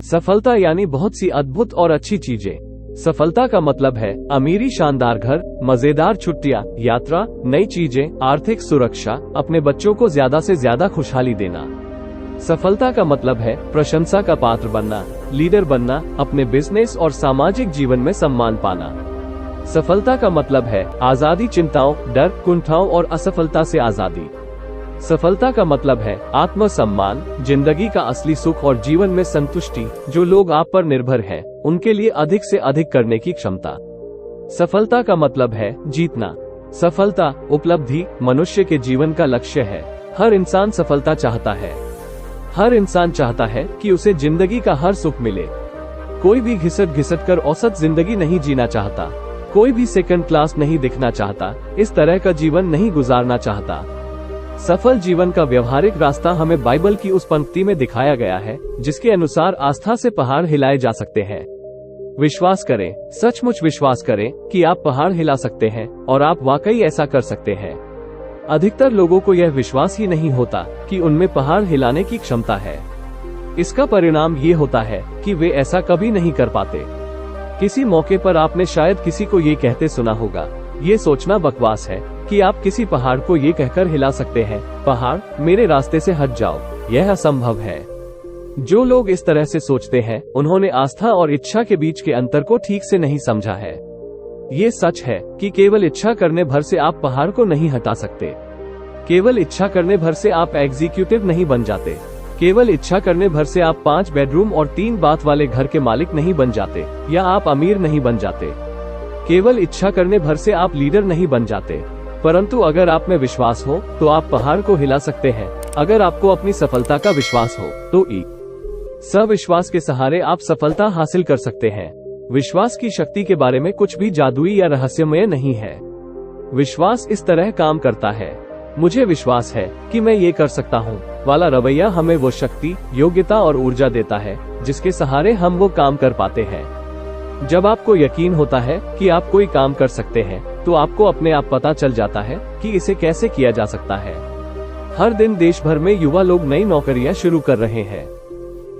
सफलता यानी बहुत सी अद्भुत और अच्छी चीजें। सफलता का मतलब है अमीरी, शानदार घर, मजेदार छुट्टियां, यात्रा, नई चीजें, आर्थिक सुरक्षा, अपने बच्चों को ज्यादा से ज्यादा खुशहाली देना। सफलता का मतलब है प्रशंसा का पात्र बनना, लीडर बनना, अपने बिजनेस और सामाजिक जीवन में सम्मान पाना। सफलता का मतलब है आजादी, चिंताओं, डर, कुंठाओं और असफलता से आजादी। सफलता का मतलब है आत्मसम्मान, जिंदगी का असली सुख और जीवन में संतुष्टि। जो लोग आप पर निर्भर हैं, उनके लिए अधिक से अधिक करने की क्षमता। सफलता का मतलब है जीतना। सफलता, उपलब्धि मनुष्य के जीवन का लक्ष्य है। हर इंसान सफलता चाहता है। हर इंसान चाहता है कि उसे जिंदगी का हर सुख मिले। कोई भी घिसट कर औसत जिंदगी नहीं जीना चाहता। कोई भी सेकंड क्लास नहीं दिखना चाहता। इस तरह का जीवन नहीं गुजारना चाहता। सफल जीवन का व्यवहारिक रास्ता हमें बाइबल की उस पंक्ति में दिखाया गया है, जिसके अनुसार आस्था से पहाड़ हिलाए जा सकते हैं। विश्वास करें, सचमुच विश्वास करें कि आप पहाड़ हिला सकते हैं और आप वाकई ऐसा कर सकते हैं। अधिकतर लोगों को यह विश्वास ही नहीं होता कि उनमें पहाड़ हिलाने की क्षमता है। इसका परिणाम ये होता है कि वे ऐसा कभी नहीं कर पाते। किसी मौके पर आपने शायद किसी को ये कहते सुना होगा, ये सोचना बकवास है कि आप किसी पहाड़ को ये कहकर हिला सकते हैं, पहाड़ मेरे रास्ते से हट जाओ, यह असंभव है। जो लोग इस तरह से सोचते हैं, उन्होंने आस्था और इच्छा के बीच के अंतर को ठीक से नहीं समझा है। ये सच है कि केवल इच्छा करने भर से आप पहाड़ को नहीं हटा सकते। केवल इच्छा करने भर से आप एग्जीक्यूटिव नहीं बन जाते। केवल इच्छा करने भर से आप 5 बेडरूम और 3 बाथ वाले घर के मालिक नहीं बन जाते, या आप अमीर नहीं बन जाते। केवल इच्छा करने भर से आप लीडर नहीं बन जाते। परंतु अगर आप में विश्वास हो तो आप पहाड़ को हिला सकते हैं। अगर आपको अपनी सफलता का विश्वास हो तो सविश्वास के सहारे आप सफलता हासिल कर सकते हैं। विश्वास की शक्ति के बारे में कुछ भी जादुई या रहस्यमय नहीं है। विश्वास इस तरह काम करता है, मुझे विश्वास है कि मैं ये कर सकता हूँ वाला रवैया हमें वो शक्ति, योग्यता और ऊर्जा देता है जिसके सहारे हम वो काम कर पाते हैं। जब आपको यकीन होता है कि आप कोई काम कर सकते हैं, तो आपको अपने आप पता चल जाता है कि इसे कैसे किया जा सकता है। हर दिन देश भर में युवा लोग नई नौकरियां शुरू कर रहे हैं।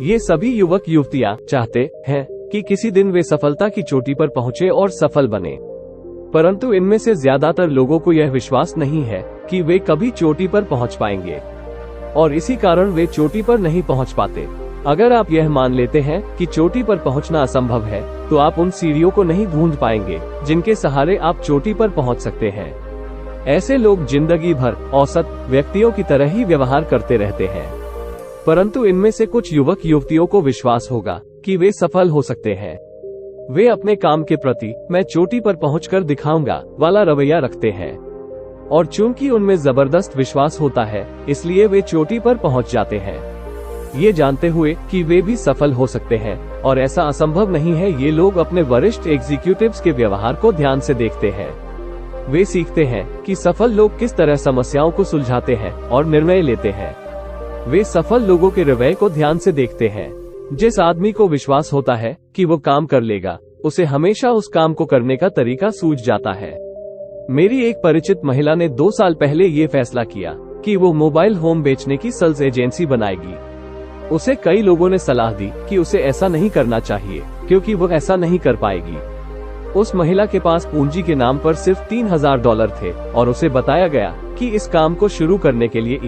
ये सभी युवक युवतियां चाहते हैं कि किसी दिन वे सफलता की चोटी पर पहुंचे और सफल बने। परंतु इनमें से ज्यादातर लोगों को यह विश्वास नहीं है कि वे कभी चोटी पर पहुंच पाएंगे, और इसी कारण वे चोटी पर नहीं पहुंच पाते। अगर आप यह मान लेते हैं कि चोटी पर पहुंचना असंभव है, तो आप उन सीढ़ियों को नहीं ढूंढ पाएंगे जिनके सहारे आप चोटी पर पहुंच सकते हैं। ऐसे लोग जिंदगी भर औसत व्यक्तियों की तरह ही व्यवहार करते रहते हैं। परंतु इनमें से कुछ युवक युवतियों को विश्वास होगा कि वे सफल हो सकते हैं। वे अपने काम के प्रति मैं चोटी पर पहुंचकर दिखाऊंगा वाला रवैया रखते हैं, और चूंकि उनमें जबरदस्त विश्वास होता है, इसलिए वे चोटी पर पहुंच जाते हैं, ये जानते हुए कि वे भी सफल हो सकते हैं। और ऐसा असंभव नहीं है। ये लोग अपने वरिष्ठ एग्जीक्यूटिव्स के व्यवहार को ध्यान से देखते हैं। वे सीखते हैं कि सफल लोग किस तरह समस्याओं को सुलझाते हैं और निर्णय लेते हैं। वे सफल लोगों के रवैये को ध्यान से देखते हैं। जिस आदमी को विश्वास होता है कि वो काम कर लेगा, उसे हमेशा उस काम को करने का तरीका सूझ जाता है। मेरी एक परिचित महिला ने 2 साल पहले ये फैसला किया कि वो मोबाइल होम बेचने की सेल्स एजेंसी बनाएगी। उसे कई लोगों ने सलाह दी कि उसे ऐसा नहीं करना चाहिए, क्योंकि वो ऐसा नहीं कर पाएगी। उस महिला के पास पूंजी के नाम पर सिर्फ $3000 थे, और उसे बताया गया कि इस काम को शुरू करने के लिए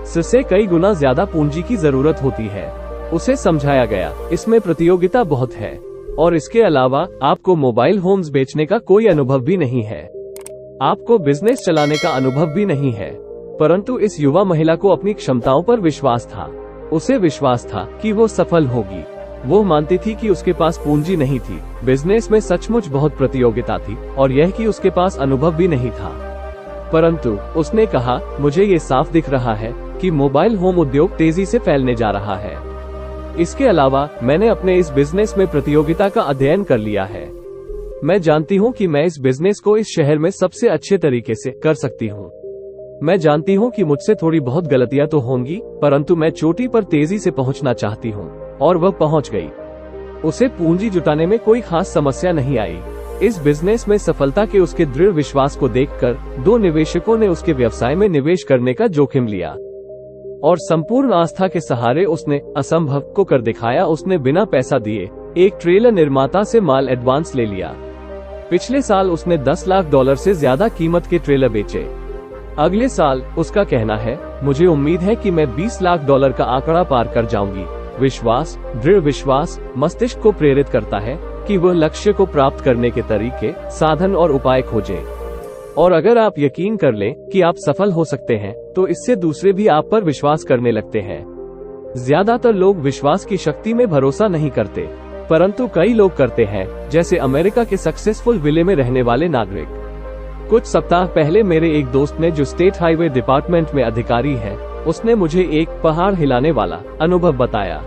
इससे कई गुना ज्यादा पूंजी की जरूरत होती है। उसे समझाया गया इसमें प्रतियोगिता बहुत है, और इसके अलावा आपको मोबाइल होम्स बेचने का कोई अनुभव भी नहीं है। आपको बिजनेस चलाने का अनुभव भी नहीं है। परंतु इस युवा महिला को अपनी क्षमताओं पर विश्वास था। उसे विश्वास था कि वो सफल होगी। वो मानती थी कि उसके पास पूंजी नहीं थी, बिजनेस में सचमुच बहुत प्रतियोगिता थी, और यह कि उसके पास अनुभव भी नहीं था। परंतु उसने कहा, मुझे ये साफ दिख रहा है कि मोबाइल होम उद्योग तेजी से फैलने जा रहा है। इसके अलावा मैंने अपने इस बिजनेस में प्रतियोगिता का अध्ययन कर लिया है। मैं जानती हूँ कि मैं इस बिजनेस को इस शहर में सबसे अच्छे तरीके से कर सकती हूँ। मैं जानती हूँ कि मुझसे थोड़ी बहुत गलतियां तो होंगी, परंतु मैं चोटी पर तेजी से पहुँचना चाहती हूँ, और वह पहुँच गई। उसे पूंजी जुटाने में कोई खास समस्या नहीं आई। इस बिजनेस में सफलता के उसके दृढ़ विश्वास को देखकर 2 निवेशकों ने उसके व्यवसाय में निवेश करने का जोखिम लिया। और संपूर्ण आस्था के सहारे उसने असंभव को कर दिखाया। उसने बिना पैसा दिए एक ट्रेलर निर्माता से माल एडवांस ले लिया। पिछले साल उसने $10 लाख से ज्यादा कीमत के ट्रेलर बेचे। अगले साल उसका कहना है, मुझे उम्मीद है कि मैं $20 लाख का आंकड़ा पार कर जाऊंगी। विश्वास, दृढ़ विश्वास मस्तिष्क को प्रेरित करता है कि वह लक्ष्य को प्राप्त करने के तरीके, साधन और उपाय खोजे। और अगर आप यकीन कर लें कि आप सफल हो सकते हैं, तो इससे दूसरे भी आप पर विश्वास करने लगते हैं। ज्यादातर लोग विश्वास की शक्ति में भरोसा नहीं करते, परंतु कई लोग करते हैं, जैसे अमेरिका के सक्सेसफुल विले में रहने वाले नागरिक। कुछ सप्ताह पहले मेरे एक दोस्त ने, जो स्टेट हाईवे डिपार्टमेंट में अधिकारी है, उसने मुझे एक पहाड़ हिलाने वाला अनुभव बताया।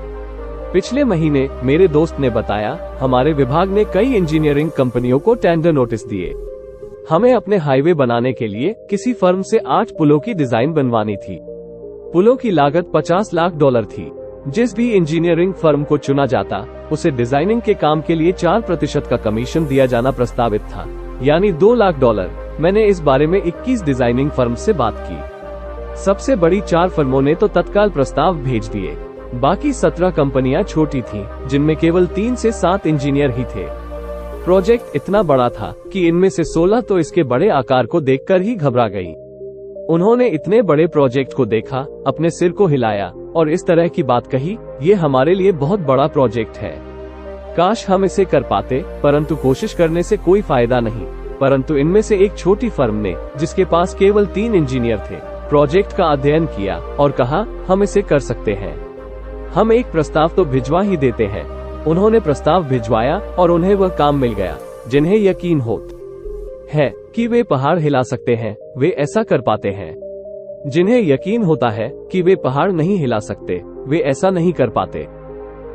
पिछले महीने मेरे दोस्त ने बताया, हमारे विभाग ने कई इंजीनियरिंग कंपनियों को टेंडर नोटिस दिए। हमें अपने हाईवे बनाने के लिए किसी फर्म से 8 पुलों की डिजाइन बनवानी थी। पुलों की लागत $50 लाख थी। जिस भी इंजीनियरिंग फर्म को चुना जाता, उसे डिजाइनिंग के काम के लिए 4% का कमीशन दिया जाना प्रस्तावित था, यानी $2 लाख। मैंने इस बारे में 21 डिजाइनिंग फर्म से बात की। सबसे बड़ी 4 फर्मों ने तो तत्काल प्रस्ताव भेज दिए। बाकी 17 कंपनियां छोटी थीं, जिनमें केवल 3 से 7 इंजीनियर ही थे। प्रोजेक्ट इतना बड़ा था कि इनमें से 16 तो इसके बड़े आकार को देखकर ही घबरा गई। उन्होंने इतने बड़े प्रोजेक्ट को देखा, अपने सिर को हिलाया और इस तरह की बात कही, ये हमारे लिए बहुत बड़ा प्रोजेक्ट है, काश हम इसे कर पाते, परंतु कोशिश करने से कोई फायदा नहीं। परंतु इनमें से एक छोटी फर्म ने, जिसके पास केवल 3 इंजीनियर थे, प्रोजेक्ट का अध्ययन किया और कहा, हम इसे कर सकते हैं, हम एक प्रस्ताव तो भिजवा ही देते हैं। उन्होंने प्रस्ताव भिजवाया और उन्हें वह काम मिल गया। जिन्हें यकीन होता है कि वे पहाड़ हिला सकते हैं, वे ऐसा कर पाते हैं। जिन्हें यकीन होता है कि वे पहाड़ नहीं हिला सकते, वे ऐसा नहीं कर पाते।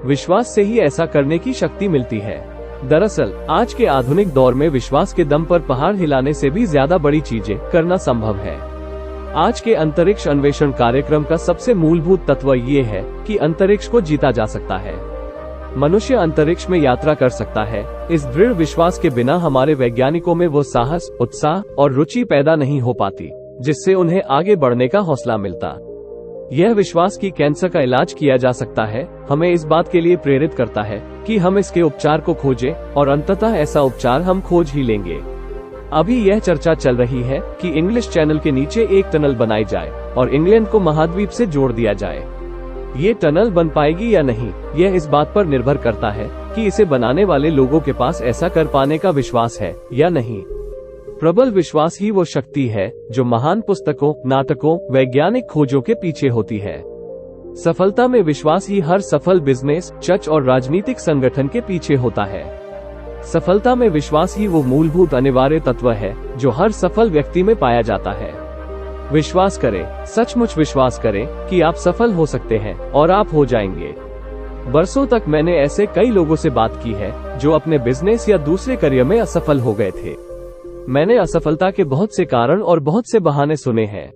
विश्वास से ही ऐसा करने की शक्ति मिलती है। दरअसल आज के आधुनिक दौर में विश्वास के दम पर पहाड़ हिलाने से भी ज्यादा बड़ी चीजें करना संभव है। आज के अंतरिक्ष अन्वेषण कार्यक्रम का सबसे मूलभूत तत्व ये है कि अंतरिक्ष को जीता जा सकता है। मनुष्य अंतरिक्ष में यात्रा कर सकता है। इस दृढ़ विश्वास के बिना हमारे वैज्ञानिकों में वो साहस, उत्साह और रुचि पैदा नहीं हो पाती, जिससे उन्हें आगे बढ़ने का हौसला मिलता। यह विश्वास कि कैंसर का इलाज किया जा सकता है, हमें इस बात के लिए प्रेरित करता है कि हम इसके उपचार को खोजें और अंततः ऐसा उपचार हम खोज ही लेंगे। अभी यह चर्चा चल रही है कि इंग्लिश चैनल के नीचे एक टनल बनाई जाए और इंग्लैंड को महाद्वीप से जोड़ दिया जाए। ये टनल बन पाएगी या नहीं, यह इस बात पर निर्भर करता है कि इसे बनाने वाले लोगों के पास ऐसा कर पाने का विश्वास है या नहीं। प्रबल विश्वास ही वो शक्ति है जो महान पुस्तकों, नाटकों, वैज्ञानिक खोजों के पीछे होती है। सफलता में विश्वास ही हर सफल बिजनेस, चर्च और राजनीतिक संगठन के पीछे होता है। सफलता में विश्वास ही वो मूलभूत अनिवार्य तत्व है जो हर सफल व्यक्ति में पाया जाता है। विश्वास करें, सचमुच विश्वास करें कि आप सफल हो सकते हैं और आप हो जाएंगे। बरसों तक मैंने ऐसे कई लोगों से बात की है जो अपने बिजनेस या दूसरे करियर में असफल हो गए थे। मैंने असफलता के बहुत से कारण और बहुत से बहाने सुने हैं।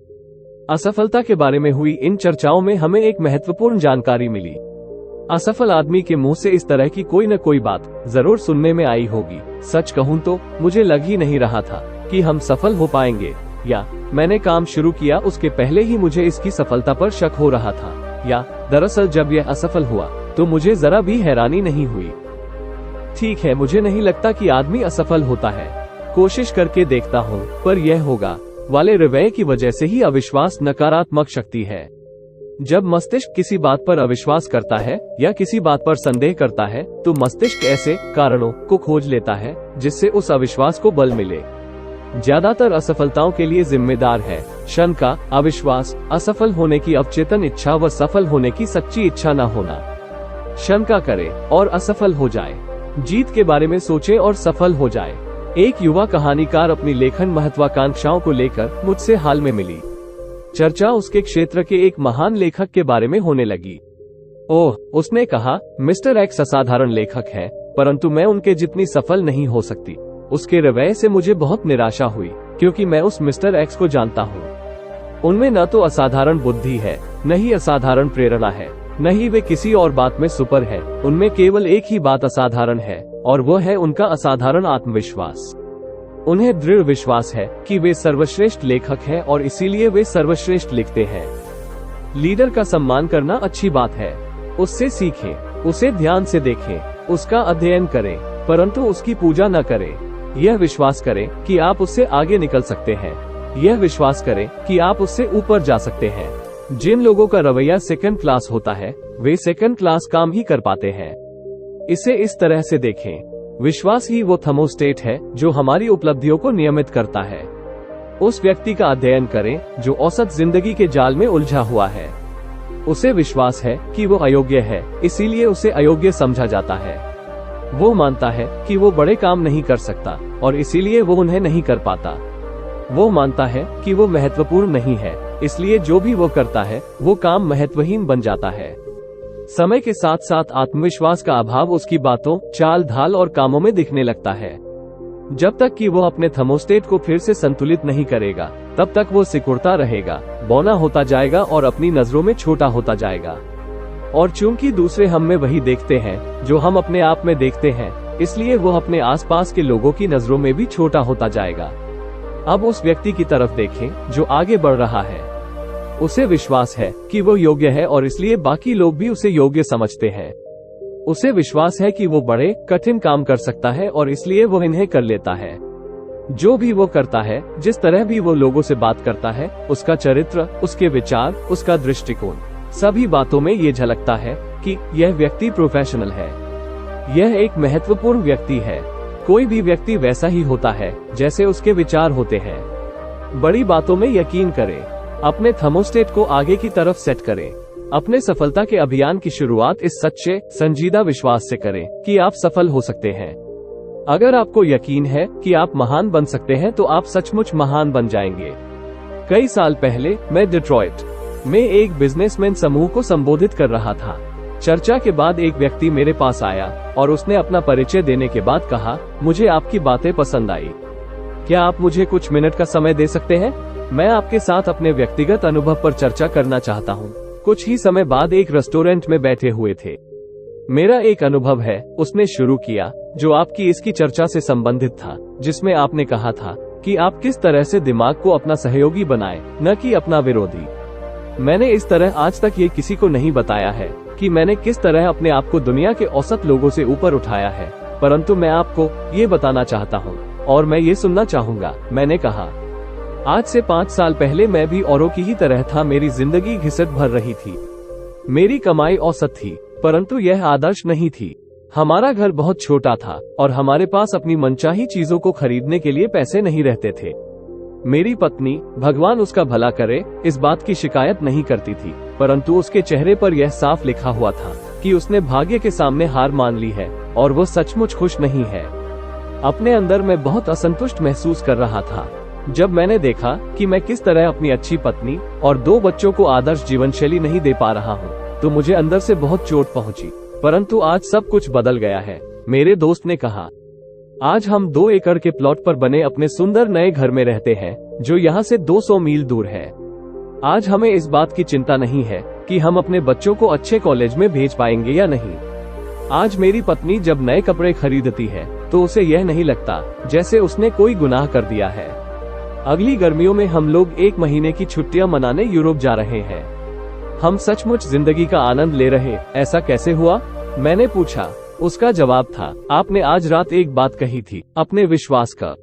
असफलता के बारे में हुई इन चर्चाओं में हमें एक महत्वपूर्ण जानकारी मिली। असफल आदमी के मुंह से इस तरह की कोई न कोई बात जरूर सुनने में आई होगी। सच कहूं तो मुझे लग ही नहीं रहा था कि हम सफल हो पाएंगे, या मैंने काम शुरू किया उसके पहले ही मुझे इसकी सफलता पर शक हो रहा था, या दरअसल जब यह असफल हुआ तो मुझे जरा भी हैरानी नहीं हुई। ठीक है, मुझे नहीं लगता कि आदमी असफल होता है, कोशिश करके देखता हूँ, पर यह होगा वाले रवैये की वजह से ही अविश्वास नकारात्मक शक्ति है। जब मस्तिष्क किसी बात पर अविश्वास करता है या किसी बात पर संदेह करता है, तो मस्तिष्क ऐसे कारणों को खोज लेता है जिससे उस अविश्वास को बल मिले। ज्यादातर असफलताओं के लिए जिम्मेदार है शंका, अविश्वास, असफल होने की अवचेतन इच्छा व सफल होने की सच्ची इच्छा न होना। शंका करे और असफल हो जाए, जीत के बारे में सोचे और सफल हो जाए। एक युवा कहानीकार अपनी लेखन महत्वाकांक्षाओं को लेकर मुझसे हाल में मिली। चर्चा उसके क्षेत्र के एक महान लेखक के बारे में होने लगी। ओह, उसने कहा, मिस्टर एक्स असाधारण लेखक है, परंतु मैं उनके जितनी सफल नहीं हो सकती। उसके रवैये से मुझे बहुत निराशा हुई, क्योंकि मैं उस मिस्टर एक्स को जानता हूँ। उनमें न तो असाधारण बुद्धि है, न ही असाधारण प्रेरणा है, न ही वे किसी और बात में सुपर है। उनमें केवल एक ही बात असाधारण है, और वह है उनका असाधारण आत्मविश्वास। उन्हें दृढ़ विश्वास है कि वे सर्वश्रेष्ठ लेखक हैं और इसीलिए वे सर्वश्रेष्ठ लिखते हैं। लीडर का सम्मान करना अच्छी बात है। उससे सीखें, उसे ध्यान से देखें, उसका अध्ययन करें, परंतु उसकी पूजा न करें। यह विश्वास करें कि आप उससे आगे निकल सकते हैं। यह विश्वास करें कि आप उससे ऊपर जा सकते हैं। जिन लोगों का रवैया सेकंड क्लास होता है, वे सेकंड क्लास काम ही कर पाते हैं। इसे इस तरह से देखें, विश्वास ही वो थर्मोस्टेट है जो हमारी उपलब्धियों को नियमित करता है। उस व्यक्ति का अध्ययन करें जो औसत जिंदगी के जाल में उलझा हुआ है। उसे विश्वास है कि वो अयोग्य है, इसीलिए उसे अयोग्य समझा जाता है। वो मानता है कि वो बड़े काम नहीं कर सकता और इसीलिए वो उन्हें नहीं कर पाता। वो मानता है कि वो महत्वपूर्ण नहीं है, इसलिए जो भी वो करता है वो काम महत्वहीन बन जाता है। समय के साथ साथ आत्मविश्वास का अभाव उसकी बातों, चाल ढाल और कामों में दिखने लगता है। जब तक कि वो अपने थर्मोस्टेट को फिर से संतुलित नहीं करेगा, तब तक वो सिकुड़ता रहेगा, बौना होता जाएगा और अपनी नजरों में छोटा होता जाएगा। और चूंकि दूसरे हम में वही देखते हैं जो हम अपने आप में देखते हैं, इसलिए वो अपने आसपास के लोगों की नजरों में भी छोटा होता जाएगा। अब उस व्यक्ति की तरफ देखें जो आगे बढ़ रहा है। उसे विश्वास है कि वो योग्य है और इसलिए बाकी लोग भी उसे योग्य समझते हैं। उसे विश्वास है कि वो बड़े, कठिन काम कर सकता है और इसलिए वो इन्हें कर लेता है। जो भी वो करता है, जिस तरह भी वो लोगों से बात करता है, उसका चरित्र, उसके विचार, उसका दृष्टिकोण, सभी बातों में ये झलकता है कि यह व्यक्ति प्रोफेशनल है। यह एक महत्वपूर्ण व्यक्ति है। कोई भी व्यक्ति वैसा ही होता है जैसे उसके विचार होते हैं। बड़ी बातों में यकीन करें। अपने थर्मोस्टेट को आगे की तरफ सेट करें। अपने सफलता के अभियान की शुरुआत इस सच्चे, संजीदा विश्वास से करें कि आप सफल हो सकते हैं। अगर आपको यकीन है कि आप महान बन सकते हैं तो आप सचमुच महान बन जाएंगे। कई साल पहले मैं डिट्रॉइट में एक बिजनेसमैन समूह को संबोधित कर रहा था। चर्चा के बाद एक व्यक्ति मेरे पास आया और उसने अपना परिचय देने के बाद कहा, मुझे आपकी बातें पसंद आई। क्या आप मुझे कुछ मिनट का समय दे सकते हैं? मैं आपके साथ अपने व्यक्तिगत अनुभव पर चर्चा करना चाहता हूँ। कुछ ही समय बाद एक रेस्टोरेंट में बैठे हुए थे। मेरा एक अनुभव है, उसने शुरू किया, जो आपकी इसकी चर्चा से संबंधित था, जिसमें आपने कहा था कि आप किस तरह से दिमाग को अपना सहयोगी बनाएं, न कि अपना विरोधी। मैंने इस तरह आज तक ये किसी को नहीं बताया है कि मैंने किस तरह अपने आप को दुनिया के औसत लोगों से ऊपर उठाया है, परंतु मैं आपको ये बताना चाहता हूँ और मैं ये सुनना चाहूंगा। मैंने कहा, आज से 5 साल पहले मैं भी औरों की ही तरह था। मेरी जिंदगी घिसट भर रही थी। मेरी कमाई औसत थी, परंतु यह आदर्श नहीं थी। हमारा घर बहुत छोटा था और हमारे पास अपनी मनचाही चीजों को खरीदने के लिए पैसे नहीं रहते थे। मेरी पत्नी, भगवान उसका भला करे, इस बात की शिकायत नहीं करती थी, परंतु उसके चेहरे पर यह साफ लिखा हुआ था कि उसने भाग्य के सामने हार मान ली है और वो सचमुच खुश नहीं है। अपने अंदर मैं बहुत असंतुष्ट महसूस कर रहा था। जब मैंने देखा कि मैं किस तरह अपनी अच्छी पत्नी और 2 बच्चों को आदर्श जीवन शैली नहीं दे पा रहा हूँ, तो मुझे अंदर से बहुत चोट पहुंची। परंतु आज सब कुछ बदल गया है। मेरे दोस्त ने कहा, आज हम 2 एकड़ के प्लॉट पर बने अपने सुंदर नए घर में रहते हैं, जो यहाँ से 200 मील दूर है। आज हमें इस बात की चिंता नहीं है कि हम अपने बच्चों को अच्छे कॉलेज में भेज पाएंगे या नहीं। आज मेरी पत्नी जब नए कपड़े खरीदती है तो उसे यह नहीं लगता जैसे उसने कोई गुनाह कर दिया है। अगली गर्मियों में हम लोग 1 महीने की छुट्टियां मनाने यूरोप जा रहे हैं। हम सचमुच जिंदगी का आनंद ले रहे। ऐसा कैसे हुआ? मैंने पूछा। उसका जवाब था, आपने आज रात एक बात कही थी, अपने विश्वास का,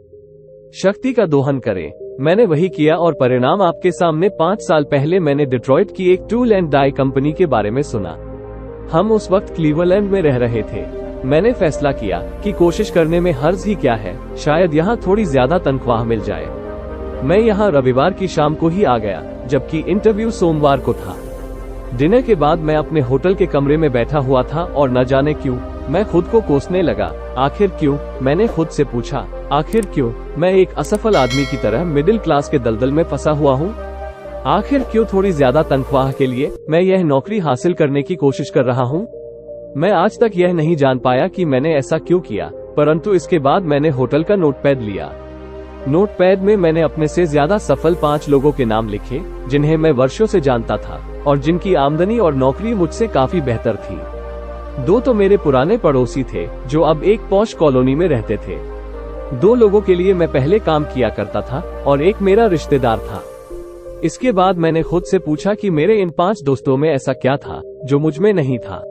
शक्ति का दोहन करें। मैंने वही किया और परिणाम आपके सामने। 5 साल पहले मैंने डिट्रॉइट की एक टूल एंड डाई कंपनी के बारे में सुना। हम उस वक्त क्लीवलैंड में रह रहे थे। मैंने फैसला किया कि कोशिश करने में हर्ज ही क्या है, शायद यहाँ थोड़ी ज्यादा तनख्वाह मिल जाए। मैं यहाँ रविवार की शाम को ही आ गया, जबकि इंटरव्यू सोमवार को था। डिनर के बाद मैं अपने होटल के कमरे में बैठा हुआ था और न जाने क्यों मैं खुद को कोसने लगा। आखिर क्यों? मैंने खुद से पूछा, आखिर क्यों मैं एक असफल आदमी की तरह मिडिल क्लास के दलदल में फंसा हुआ हूँ? आखिर क्यों थोड़ी ज्यादा तनख्वाह के लिए मैं यह नौकरी हासिल करने की कोशिश कर रहा हूँ? मैं आज तक यह नहीं जान पाया कि मैंने ऐसा क्यों किया, परंतु इसके बाद मैंने होटल का नोटपैड लिया। नोटपैड में मैंने अपने से ज्यादा सफल 5 लोगों के नाम लिखे, जिन्हें मैं वर्षों से जानता था और जिनकी आमदनी और नौकरी मुझसे काफी बेहतर थी। 2 तो मेरे पुराने पड़ोसी थे जो अब एक पॉश कॉलोनी में रहते थे। 2 लोगों के लिए मैं पहले काम किया करता था और एक मेरा रिश्तेदार था। इसके बाद मैंने खुद से पूछा कि मेरे इन 5 दोस्तों में ऐसा क्या था जो मुझ में नहीं था।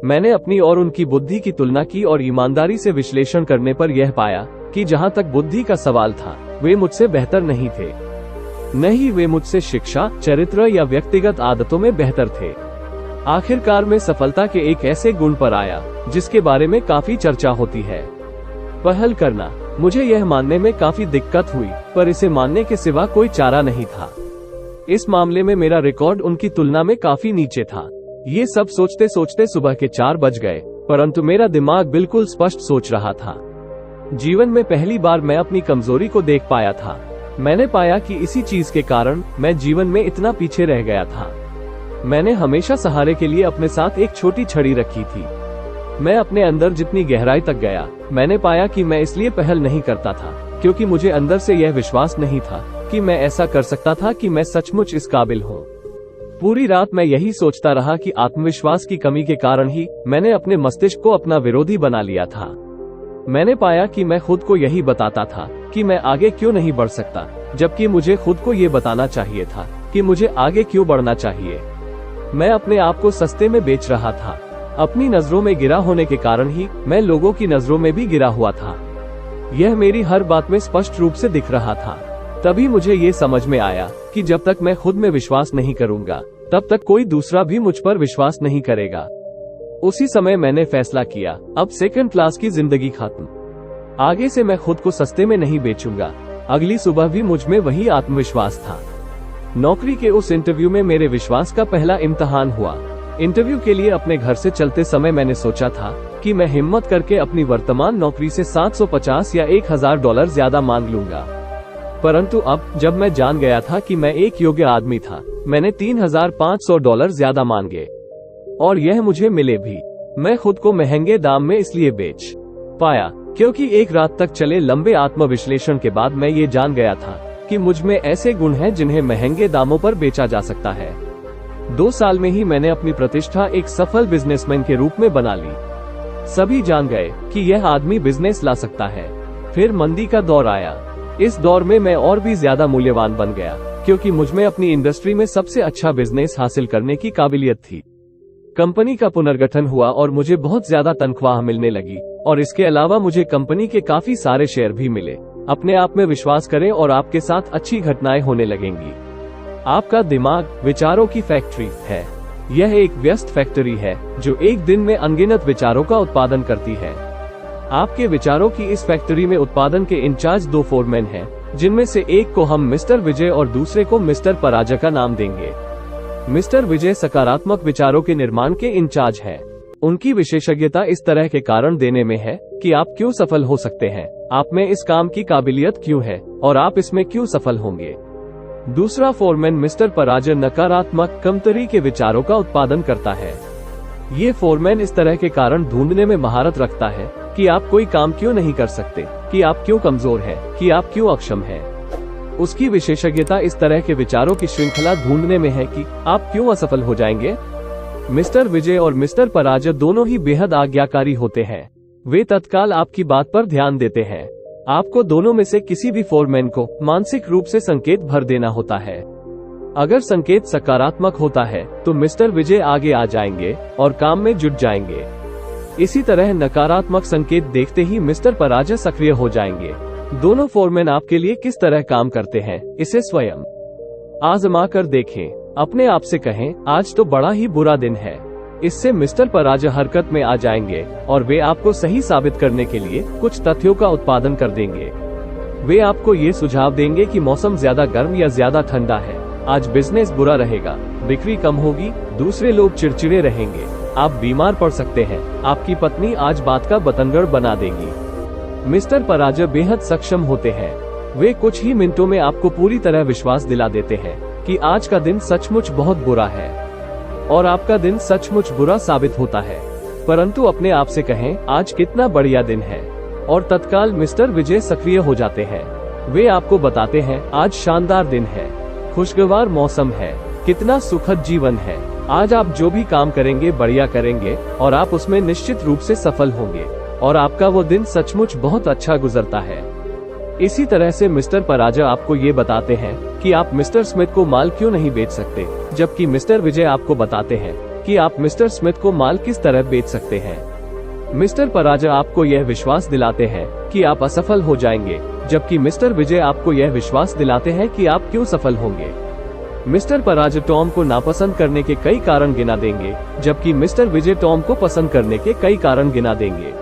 मैंने अपनी और उनकी बुद्धि की तुलना की और ईमानदारी से विश्लेषण करने पर यह पाया कि जहां तक बुद्धि का सवाल था, वे मुझसे बेहतर नहीं थे। न ही वे मुझसे शिक्षा, चरित्र या व्यक्तिगत आदतों में बेहतर थे। आखिरकार मैं सफलता के एक ऐसे गुण पर आया जिसके बारे में काफी चर्चा होती है, पहल करना। मुझे यह मानने में काफी दिक्कत हुई, पर इसे मानने के सिवा कोई चारा नहीं था। इस मामले में मेरा रिकॉर्ड उनकी तुलना में काफी नीचे था। ये सब सोचते सोचते सुबह के 4 बज गए, परंतु मेरा दिमाग बिल्कुल स्पष्ट सोच रहा था। जीवन में पहली बार मैं अपनी कमजोरी को देख पाया था। मैंने पाया कि इसी चीज के कारण मैं जीवन में इतना पीछे रह गया था। मैंने हमेशा सहारे के लिए अपने साथ एक छोटी छड़ी रखी थी। मैं अपने अंदर जितनी गहराई तक गया, मैंने पाया कि मैं इसलिए पहल नहीं करता था क्योंकि मुझे अंदर से यह विश्वास नहीं था कि मैं ऐसा कर सकता था, कि मैं सचमुच इस काबिल हूँ। पूरी रात मैं यही सोचता रहा कि आत्मविश्वास की कमी के कारण ही मैंने अपने मस्तिष्क को अपना विरोधी बना लिया था। मैंने पाया कि मैं खुद को यही बताता था कि मैं आगे क्यों नहीं बढ़ सकता, जबकि मुझे खुद को ये बताना चाहिए था कि मुझे आगे क्यों बढ़ना चाहिए। मैं अपने आप को सस्ते में बेच रहा था। अपनी नजरों में गिरा होने के कारण ही मैं लोगों की नजरों में भी गिरा हुआ था। यह मेरी हर बात में स्पष्ट रूप से दिख रहा था। तभी मुझे ये समझ में आया कि जब तक मैं खुद में विश्वास नहीं करूंगा, तब तक कोई दूसरा भी मुझ पर विश्वास नहीं करेगा। उसी समय मैंने फैसला किया, अब सेकंड क्लास की जिंदगी खत्म। आगे से मैं खुद को सस्ते में नहीं बेचूंगा। अगली सुबह भी मुझ में वही आत्मविश्वास था। नौकरी के उस इंटरव्यू में मेरे विश्वास का पहला इम्तिहान हुआ। इंटरव्यू के लिए अपने घर से चलते समय मैंने सोचा था कि मैं हिम्मत करके अपनी वर्तमान नौकरी से 750 या $1000 ज्यादा मांग लूंगा। परंतु अब जब मैं जान गया था कि मैं एक योग्य आदमी था, मैंने $3500 ज्यादा मांगे और यह मुझे मिले भी। मैं खुद को महंगे दाम में इसलिए बेच पाया क्योंकि एक रात तक चले लंबे आत्मविश्लेषण के बाद मैं ये जान गया था कि मुझ में ऐसे गुण हैं जिन्हें महंगे दामों पर बेचा जा सकता है। 2 साल में ही मैंने अपनी प्रतिष्ठा एक सफल बिजनेसमैन के रूप में बना ली। सभी जान गए कि यह आदमी बिजनेस ला सकता है। फिर मंदी का दौर आया। इस दौर में मैं और भी ज्यादा मूल्यवान बन गया क्योंकि मुझ में अपनी इंडस्ट्री में सबसे अच्छा बिजनेस हासिल करने की काबिलियत थी। कंपनी का पुनर्गठन हुआ और मुझे बहुत ज्यादा तनख्वाह मिलने लगी और इसके अलावा मुझे कंपनी के काफी सारे शेयर भी मिले। अपने आप में विश्वास करें और आपके साथ अच्छी घटनाएं होने लगेंगी। आपका दिमाग विचारों की फैक्ट्री है। यह एक व्यस्त फैक्ट्री है जो एक दिन में अनगिनत विचारों का उत्पादन करती है। आपके विचारों की इस फैक्ट्री में उत्पादन के इंचार्ज 2 फोरमैन हैं, जिनमें से एक को हम मिस्टर विजय और दूसरे को मिस्टर पराजय का नाम देंगे। मिस्टर विजय सकारात्मक विचारों के निर्माण के इंचार्ज हैं। उनकी विशेषज्ञता इस तरह के कारण देने में है कि आप क्यों सफल हो सकते हैं, आप में इस काम की काबिलियत क्यों है और आप इसमें क्यों सफल होंगे। दूसरा फोरमैन मिस्टर पराजय नकारात्मक कमतरी के विचारों का उत्पादन करता है। ये फोरमैन इस तरह के कारण ढूंढने में महारत रखता है कि आप कोई काम क्यों नहीं कर सकते, कि आप क्यों कमजोर हैं, कि आप क्यों अक्षम हैं। उसकी विशेषज्ञता इस तरह के विचारों की श्रृंखला ढूंढने में है कि आप क्यों असफल हो जाएंगे। मिस्टर विजय और मिस्टर पराजय दोनों ही बेहद आज्ञाकारी होते हैं। वे तत्काल आपकी बात पर ध्यान देते हैं। आपको दोनों में से किसी भी फोरमैन को मानसिक रूप से संकेत भर देना होता है। अगर संकेत सकारात्मक होता है तो मिस्टर विजय आगे आ जाएंगे और काम में जुट जाएंगे। इसी तरह नकारात्मक संकेत देखते ही मिस्टर पराजय सक्रिय हो जाएंगे। दोनों फोरमैन आपके लिए किस तरह काम करते हैं, इसे स्वयं आजमा कर देखें। अपने आप से कहें, आज तो बड़ा ही बुरा दिन है। इससे मिस्टर पराजय हरकत में आ जाएंगे और वे आपको सही साबित करने के लिए कुछ तथ्यों का उत्पादन कर देंगे। वे आपको ये सुझाव देंगे कि मौसम ज्यादा गर्म या ज्यादा ठंडा है, आज बिजनेस बुरा रहेगा, बिक्री कम होगी, दूसरे लोग चिड़चिड़े रहेंगे, आप बीमार पड़ सकते हैं, आपकी पत्नी आज बात का बतंगड़ बना देगी। मिस्टर पराजय बेहद सक्षम होते हैं। वे कुछ ही मिनटों में आपको पूरी तरह विश्वास दिला देते हैं कि आज का दिन सचमुच बहुत बुरा है और आपका दिन सचमुच बुरा साबित होता है। परंतु अपने आप से कहें, आज कितना बढ़िया दिन है, और तत्काल मिस्टर विजय सक्रिय हो जाते हैं। वे आपको बताते हैं, आज शानदार दिन है, खुशगवार मौसम है, कितना सुखद जीवन है, आज आप जो भी काम करेंगे बढ़िया करेंगे और आप उसमें निश्चित रूप से सफल होंगे और आपका वो दिन सचमुच बहुत अच्छा गुजरता है। इसी तरह से मिस्टर पराजय आपको ये बताते हैं कि आप मिस्टर स्मिथ को माल क्यों नहीं बेच सकते, जबकि मिस्टर विजय आपको बताते हैं कि आप मिस्टर स्मिथ को माल किस तरह बेच सकते हैं। मिस्टर पराजय आपको यह विश्वास दिलाते हैं कि आप असफल हो जाएंगे, जबकि मिस्टर विजय आपको यह विश्वास दिलाते हैं कि आप क्यों सफल होंगे। मिस्टर पराजय टॉम को नापसंद करने के कई कारण गिना देंगे, जबकि मिस्टर विजय टॉम को पसंद करने के कई कारण गिना देंगे।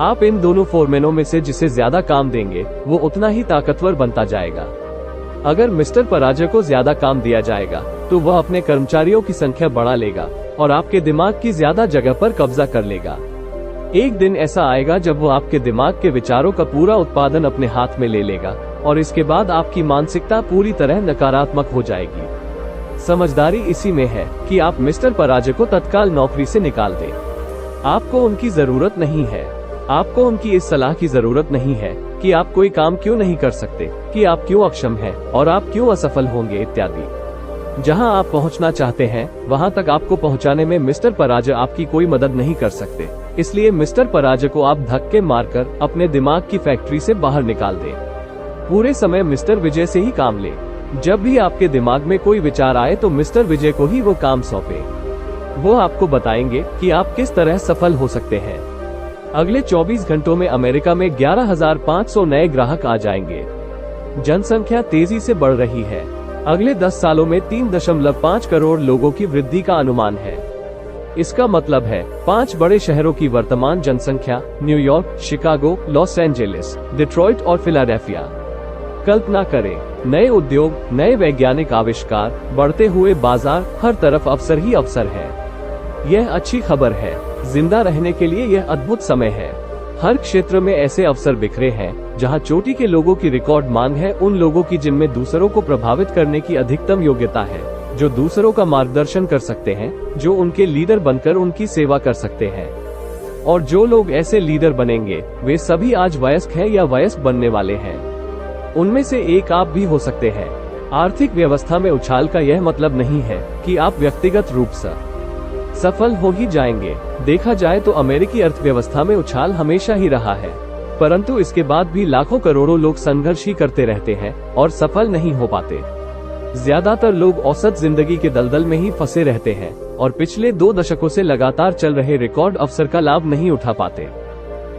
आप इन दोनों फोरमैनों में से जिसे ज्यादा काम देंगे वो उतना ही ताकतवर बनता जाएगा। अगर मिस्टर पराजय को ज्यादा काम दिया जाएगा तो वह अपने कर्मचारियों की संख्या बढ़ा लेगा और आपके दिमाग की ज्यादा जगह पर कब्जा कर लेगा। एक दिन ऐसा आएगा जब वो आपके दिमाग के विचारों का पूरा उत्पादन अपने हाथ में ले लेगा और इसके बाद आपकी मानसिकता पूरी तरह नकारात्मक हो जाएगी। समझदारी इसी में है कि आप मिस्टर पराजय को तत्काल नौकरी से निकाल दें। आपको उनकी जरूरत नहीं है। आपको उनकी इस सलाह की जरूरत नहीं है कि आप कोई काम क्यों नहीं कर सकते, कि आप क्यों अक्षम हैं और आप क्यों असफल होंगे इत्यादि। जहां आप पहुंचना चाहते हैं वहां तक आपको पहुंचाने में मिस्टर पराजय आपकी कोई मदद नहीं कर सकते। इसलिए मिस्टर पराजय को आप धक्के मारकर अपने दिमाग की फैक्ट्री से बाहर निकाल दें। पूरे समय मिस्टर विजय से ही काम लें। जब भी आपके दिमाग में कोई विचार आए तो मिस्टर विजय को ही वो काम सौंपे। वो आपको बताएंगे कि आप किस तरह सफल हो सकते हैं। अगले 24 घंटों में अमेरिका में 11,500 नए ग्राहक आ जाएंगे। जनसंख्या तेजी से बढ़ रही है। अगले 10 सालों में 3.5 करोड़ लोगों की वृद्धि का अनुमान है। इसका मतलब है 5 बड़े शहरों की वर्तमान जनसंख्या New York, Chicago, Los Angeles, Detroit और फिलाडेल्फिया। कल्पना करें, नए उद्योग, नए वैज्ञानिक आविष्कार, बढ़ते हुए बाजार, हर तरफ अवसर ही अवसर है। यह अच्छी खबर है। जिंदा रहने के लिए यह अद्भुत समय है। हर क्षेत्र में ऐसे अवसर बिखरे हैं जहां चोटी के लोगों की रिकॉर्ड मांग है, उन लोगों की जिनमें दूसरों को प्रभावित करने की अधिकतम योग्यता है, जो दूसरों का मार्गदर्शन कर सकते हैं, जो उनके लीडर बनकर उनकी सेवा कर सकते हैं। और जो लोग ऐसे लीडर बनेंगे वे सभी आज वयस्क हैं या वयस्क बनने वाले हैं। उनमें से एक आप भी हो सकते हैं। आर्थिक व्यवस्था में उछाल का यह मतलब नहीं है कि आप व्यक्तिगत रूप से सफल हो ही जाएंगे। देखा जाए तो अमेरिकी अर्थव्यवस्था में उछाल हमेशा ही रहा है, परंतु इसके बाद भी लाखों करोड़ों लोग संघर्ष ही करते रहते हैं और सफल नहीं हो पाते। ज्यादातर लोग औसत जिंदगी के दलदल में ही फंसे रहते हैं और पिछले 2 दशकों से लगातार चल रहे रिकॉर्ड अवसर का लाभ नहीं उठा पाते।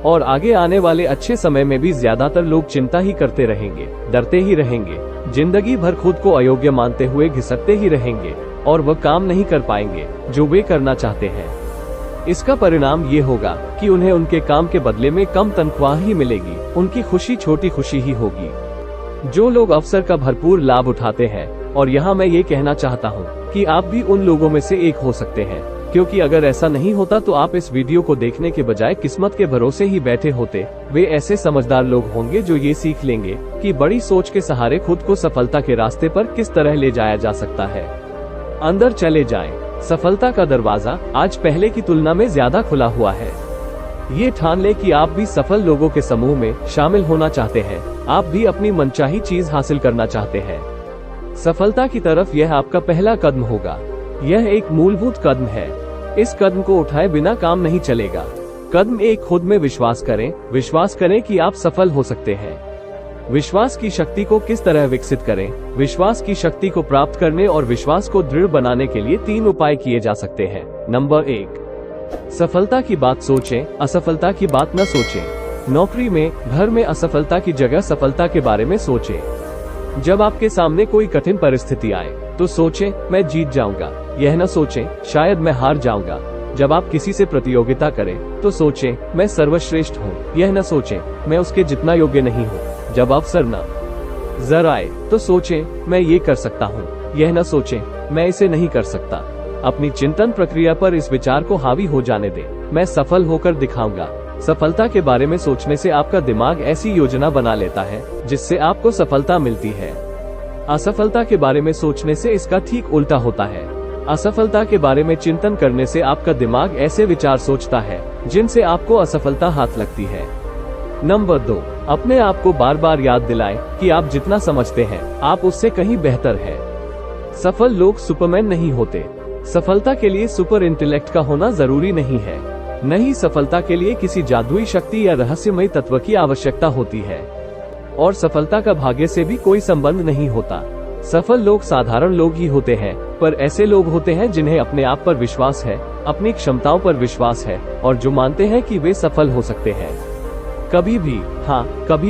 और आगे आने वाले अच्छे समय में भी ज्यादातर लोग चिंता ही करते रहेंगे, डरते ही रहेंगे, जिंदगी भर खुद को अयोग्य मानते हुए घिसकते ही रहेंगे और वह काम नहीं कर पाएंगे जो वे करना चाहते हैं। इसका परिणाम ये होगा कि उन्हें उनके काम के बदले में कम तनख्वाह ही मिलेगी। उनकी खुशी छोटी खुशी ही होगी। जो लोग अवसर का भरपूर लाभ उठाते हैं, और यहाँ मैं ये कहना चाहता हूँ कि आप भी उन लोगों में से एक हो सकते हैं, क्योंकि अगर ऐसा नहीं होता तो आप इस वीडियो को देखने के बजाय किस्मत के भरोसे ही बैठे होते। वे ऐसे समझदार लोग होंगे जो ये सीख लेंगे कि बड़ी सोच के सहारे खुद को सफलता के रास्ते पर किस तरह ले जाया जा सकता है। अंदर चले जाएं। सफलता का दरवाजा आज पहले की तुलना में ज्यादा खुला हुआ है। ये ठान ले कि आप भी सफल लोगों के समूह में शामिल होना चाहते हैं। आप भी अपनी मनचाही चीज हासिल करना चाहते हैं। सफलता की तरफ यह आपका पहला कदम होगा। यह एक मूलभूत कदम है। इस कदम को उठाए बिना काम नहीं चलेगा। कदम 1, खुद में विश्वास करें। विश्वास करें कि आप सफल हो सकते हैं। विश्वास की शक्ति को किस तरह विकसित करें? विश्वास की शक्ति को प्राप्त करने और विश्वास को दृढ़ बनाने के लिए 3 उपाय किए जा सकते हैं। नंबर 1, सफलता की बात सोचें, असफलता की बात न सोचें। नौकरी में, घर में असफलता की जगह सफलता के बारे में सोचें। जब आपके सामने कोई कठिन परिस्थिति आए तो सोचें, मैं जीत जाऊंगा। यह न सोचें, शायद मैं हार जाऊंगा। जब आप किसी से प्रतियोगिता करें तो सोचें, मैं सर्वश्रेष्ठ हूँ। यह न सोचें, मैं उसके जितना योग्य नहीं हूँ। जब अवसर नजर आए तो सोचें, मैं ये कर सकता हूँ। यह न सोचें, मैं इसे नहीं कर सकता। अपनी चिंतन प्रक्रिया पर इस विचार को हावी हो जाने दें, मैं सफल होकर दिखाऊंगा। सफलता के बारे में सोचने से आपका दिमाग ऐसी योजना बना लेता है जिससे आपको सफलता मिलती है। असफलता के बारे में सोचने से इसका ठीक उल्टा होता है। असफलता के बारे में चिंतन करने से आपका दिमाग ऐसे विचार सोचता है जिनसे आपको असफलता हाथ लगती है। नंबर 2, अपने आप को बार बार याद दिलाएं कि आप जितना समझते हैं आप उससे कहीं बेहतर हैं। सफल लोग सुपरमैन नहीं होते। सफलता के लिए सुपर इंटेलेक्ट का होना जरूरी नहीं है। नहीं, सफलता के लिए किसी जादुई शक्ति या रहस्यमय तत्व की आवश्यकता होती है। और सफलता का भाग्य से भी कोई संबंध नहीं होता। सफल लोग साधारण लोग ही होते हैं, पर ऐसे लोग होते हैं जिन्हें अपने आप पर विश्वास है, अपनी क्षमताओं पर विश्वास है और जो मानते हैं कि वे सफल हो सकते हैं। कभी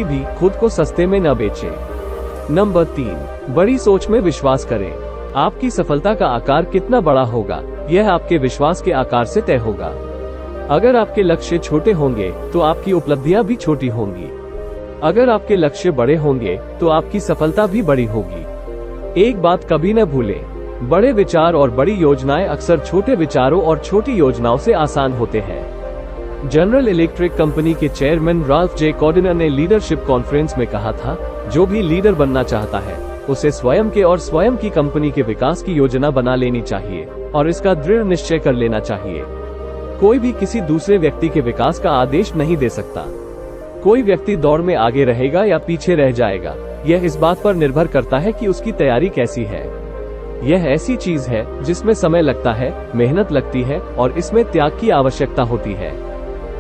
भी खुद को सस्ते में न बेचें। नंबर 3, बड़ी सोच में विश्वास करें। आपकी सफलता का आकार कितना बड़ा होगा, यह आपके विश्वास के आकार से तय होगा। अगर आपके लक्ष्य छोटे होंगे तो आपकी उपलब्धियां भी छोटी होंगी। अगर आपके लक्ष्य बड़े होंगे तो आपकी सफलता भी बड़ी होगी। एक बात कभी न भूलें, बड़े विचार और बड़ी योजनाएं अक्सर छोटे विचारों और छोटी योजनाओं से आसान होते हैं। जनरल इलेक्ट्रिक कंपनी के चेयरमैन राल्फ जे कॉर्डिनर ने लीडरशिप कॉन्फ्रेंस में कहा था, जो भी लीडर बनना चाहता है उसे स्वयं के और स्वयं की कंपनी के विकास की योजना बना लेनी चाहिए और इसका दृढ़ निश्चय कर लेना चाहिए। कोई भी किसी दूसरे व्यक्ति के विकास का आदेश नहीं दे सकता। कोई व्यक्ति दौड़ में आगे रहेगा या पीछे रह जाएगा, यह इस बात पर निर्भर करता है कि उसकी तैयारी कैसी है। यह ऐसी चीज है जिसमें समय लगता है, मेहनत लगती है और इसमें त्याग की आवश्यकता होती है।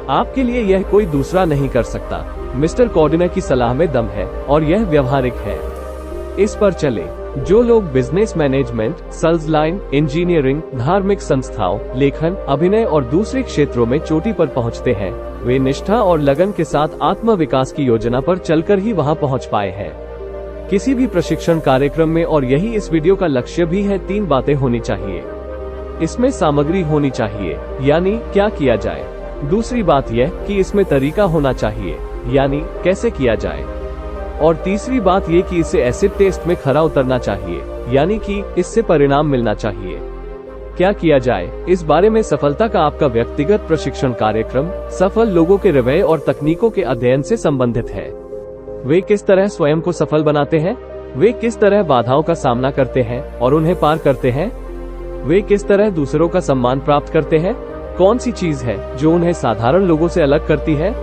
आपके लिए यह कोई दूसरा नहीं कर सकता। मिस्टर कॉर्डिनर की सलाह में दम है और यह व्यवहारिक है। इस पर चले। जो लोग business management, sales line, engineering, धार्मिक संस्थाओं, लेखन, अभिनय और दूसरे क्षेत्रों में चोटी पर पहुंचते हैं, वे निष्ठा और लगन के साथ आत्म विकास की योजना पर चलकर ही वहां पहुंच पाए हैं। किसी भी प्रशिक्षण कार्यक्रम में, और यही इस वीडियो का लक्ष्य भी है, 3 बातें होनी चाहिए। इसमें सामग्री होनी चाहिए, यानी क्या किया जाए। दूसरी बात यह कि इसमें तरीका होना चाहिए, यानी कैसे किया जाए। और तीसरी बात ये कि इसे एसिड टेस्ट में खरा उतरना चाहिए, यानी कि इससे परिणाम मिलना चाहिए। क्या किया जाए, इस बारे में सफलता का आपका व्यक्तिगत प्रशिक्षण कार्यक्रम सफल लोगों के रवैये और तकनीकों के अध्ययन से संबंधित है। वे किस तरह स्वयं को सफल बनाते हैं, वे किस तरह बाधाओं का सामना करते हैं और उन्हें पार करते हैं, वे किस तरह दूसरों का सम्मान प्राप्त करते हैं, कौन सी चीज है जो उन्हें साधारण लोगों से अलग करती है,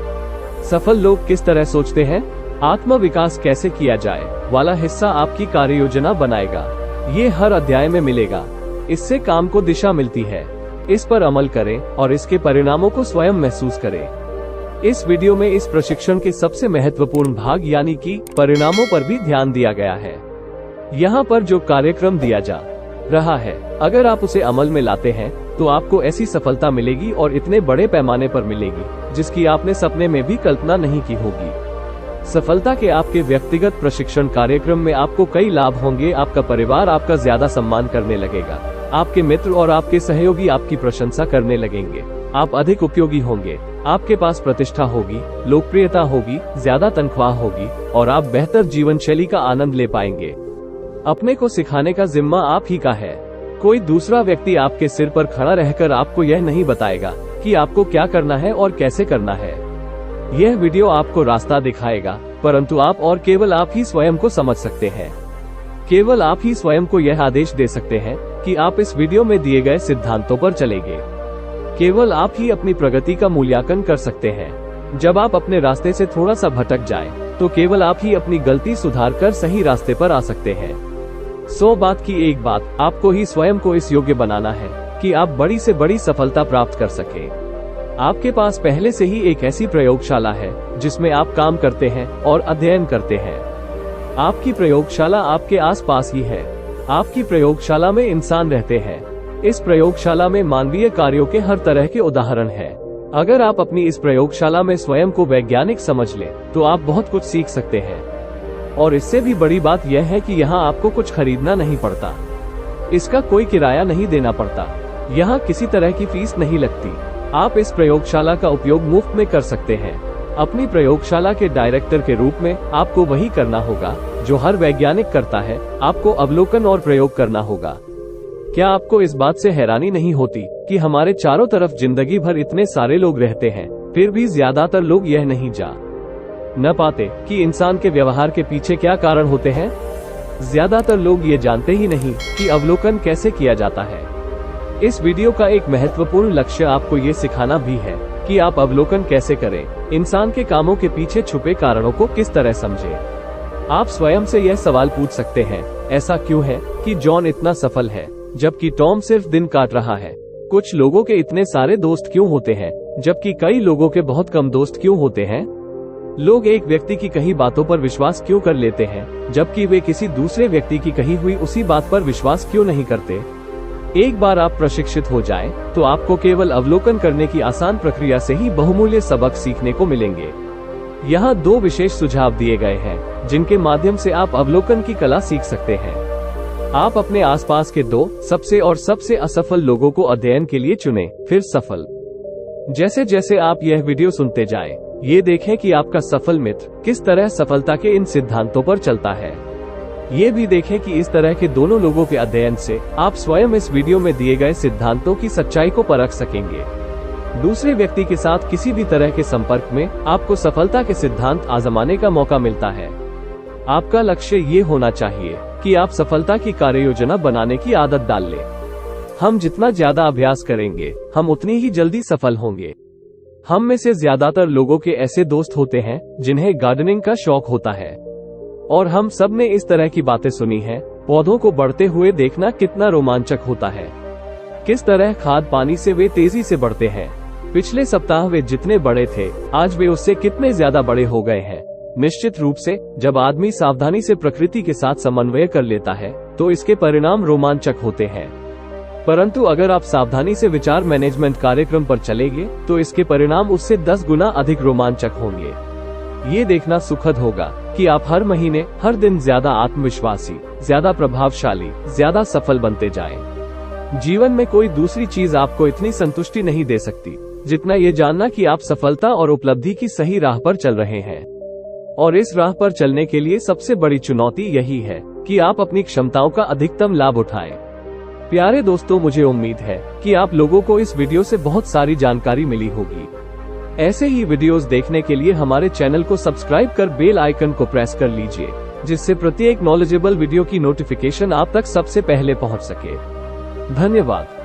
सफल लोग किस तरह सोचते हैं, आत्म विकास कैसे किया जाए वाला हिस्सा आपकी कार्य योजना बनाएगा। ये हर अध्याय में मिलेगा। इससे काम को दिशा मिलती है। इस पर अमल करें और इसके परिणामों को स्वयं महसूस करें। इस वीडियो में इस प्रशिक्षण के सबसे महत्वपूर्ण भाग यानी कि परिणामों पर भी ध्यान दिया गया है। यहाँ पर जो कार्यक्रम दिया जा रहा है, अगर आप उसे अमल में लाते हैं तो आपको ऐसी सफलता मिलेगी और इतने बड़े पैमाने पर मिलेगी जिसकी आपने सपने में भी कल्पना नहीं की होगी। सफलता के आपके व्यक्तिगत प्रशिक्षण कार्यक्रम में आपको कई लाभ होंगे। आपका परिवार आपका ज्यादा सम्मान करने लगेगा। आपके मित्र और आपके सहयोगी आपकी प्रशंसा करने लगेंगे। आप अधिक उपयोगी होंगे। आपके पास प्रतिष्ठा होगी, लोकप्रियता होगी, ज्यादा तनख्वाह होगी और आप बेहतर जीवन शैली का आनंद ले पाएंगे। अपने को सिखाने का जिम्मा आप ही का है। कोई दूसरा व्यक्ति आपके सिर पर खड़ा रहकर आपको यह नहीं बताएगा कि आपको क्या करना है और कैसे करना है। यह वीडियो आपको रास्ता दिखाएगा, परंतु आप और केवल आप ही स्वयं को समझ सकते हैं। केवल आप ही स्वयं को यह आदेश दे सकते हैं कि आप इस वीडियो में दिए गए सिद्धांतों पर चलेंगे। केवल आप ही अपनी प्रगति का मूल्यांकन कर सकते हैं। जब आप अपने रास्ते से थोड़ा सा भटक जाएं, तो केवल आप ही अपनी गलती सुधार कर सही रास्ते पर आ सकते हैं। 100 बात की एक बात, आपको ही स्वयं को इस योग्य बनाना है कि आप बड़ी से बड़ी सफलता प्राप्त कर सकें। आपके पास पहले से ही एक ऐसी प्रयोगशाला है जिसमें आप काम करते हैं और अध्ययन करते हैं। आपकी प्रयोगशाला आपके आसपास ही है। आपकी प्रयोगशाला में इंसान रहते हैं। इस प्रयोगशाला में मानवीय कार्यों के हर तरह के उदाहरण हैं। अगर आप अपनी इस प्रयोगशाला में स्वयं को वैज्ञानिक समझ लें, तो आप बहुत कुछ सीख सकते हैं। और इससे भी बड़ी बात यह है कि यहाँ आपको कुछ खरीदना नहीं पड़ता। इसका कोई किराया नहीं देना पड़ता। यहाँ किसी तरह की फीस नहीं लगती। आप इस प्रयोगशाला का उपयोग मुफ्त में कर सकते हैं। अपनी प्रयोगशाला के डायरेक्टर के रूप में आपको वही करना होगा जो हर वैज्ञानिक करता है। आपको अवलोकन और प्रयोग करना होगा। क्या आपको इस बात से हैरानी नहीं होती कि हमारे चारों तरफ जिंदगी भर इतने सारे लोग रहते हैं, फिर भी ज्यादातर लोग यह नहीं जान पाते कि इंसान के व्यवहार के पीछे क्या कारण होते हैं। ज्यादातर लोग ये जानते ही नहीं कि अवलोकन कैसे किया जाता है। इस वीडियो का एक महत्वपूर्ण लक्ष्य आपको ये सिखाना भी है कि आप अवलोकन कैसे करें, इंसान के कामों के पीछे छुपे कारणों को किस तरह समझें। आप स्वयं से यह सवाल पूछ सकते हैं, ऐसा क्यों है कि जॉन इतना सफल है जबकि टॉम सिर्फ दिन काट रहा है? कुछ लोगों के इतने सारे दोस्त क्यों होते हैं जबकि कई लोगों के बहुत कम दोस्त क्यों होते हैं? लोग एक व्यक्ति की कही बातों पर विश्वास क्यों कर लेते हैं, जबकि वे किसी दूसरे व्यक्ति की कही हुई उसी बात पर विश्वास क्यों नहीं करते? एक बार आप प्रशिक्षित हो जाएं, तो आपको केवल अवलोकन करने की आसान प्रक्रिया से ही बहुमूल्य सबक सीखने को मिलेंगे। यहाँ 2 विशेष सुझाव दिए गए हैं, जिनके माध्यम से आप अवलोकन की कला सीख सकते हैं। आप अपने आसपास के 2 सबसे असफल लोगों को अध्ययन के लिए चुनें, फिर सफल। जैसे जैसे आप यह वीडियो सुनते जाएं, ये देखें कि आपका सफल मित्र किस तरह सफलता के इन सिद्धांतों पर चलता है। ये भी देखें कि इस तरह के दोनों लोगों के अध्ययन से आप स्वयं इस वीडियो में दिए गए सिद्धांतों की सच्चाई को परख सकेंगे। दूसरे व्यक्ति के साथ किसी भी तरह के संपर्क में आपको सफलता के सिद्धांत आजमाने का मौका मिलता है। आपका लक्ष्य ये होना चाहिए कि आप सफलता की कार्य योजना बनाने की आदत डाल लें। हम जितना ज्यादा अभ्यास करेंगे, हम उतनी ही जल्दी सफल होंगे। हम में से ज्यादातर लोगों के ऐसे दोस्त होते हैं जिन्हें गार्डनिंग का शौक होता है, और हम सब ने इस तरह की बातें सुनी हैं। पौधों को बढ़ते हुए देखना कितना रोमांचक होता है, किस तरह खाद पानी से वे तेजी से बढ़ते हैं। पिछले सप्ताह वे जितने बड़े थे, आज वे उससे कितने ज्यादा बड़े हो गए हैं। निश्चित रूप से जब आदमी सावधानी से प्रकृति के साथ समन्वय कर लेता है, तो इसके परिणाम रोमांचक होते हैं। परंतु अगर आप सावधानी से विचार मैनेजमेंट कार्यक्रम पर चलेंगे, तो इसके परिणाम उससे 10 गुना अधिक रोमांचक होंगे। ये देखना सुखद होगा कि आप हर महीने, हर दिन ज्यादा आत्मविश्वासी, ज्यादा प्रभावशाली, ज्यादा सफल बनते जाएं। जीवन में कोई दूसरी चीज आपको इतनी संतुष्टि नहीं दे सकती जितना ये जानना कि आप सफलता और उपलब्धि की सही राह पर चल रहे हैं। और इस राह पर चलने के लिए सबसे बड़ी चुनौती यही है कि आप अपनी क्षमताओं का अधिकतम लाभ उठाएं। प्यारे दोस्तों, मुझे उम्मीद है कि आप लोगों को इस वीडियो से बहुत सारी जानकारी मिली होगी। ऐसे ही वीडियोस देखने के लिए हमारे चैनल को सब्सक्राइब कर बेल आइकन को प्रेस कर लीजिए, जिससे प्रत्येक नॉलेजेबल वीडियो की नोटिफिकेशन आप तक सबसे पहले पहुंच सके। धन्यवाद।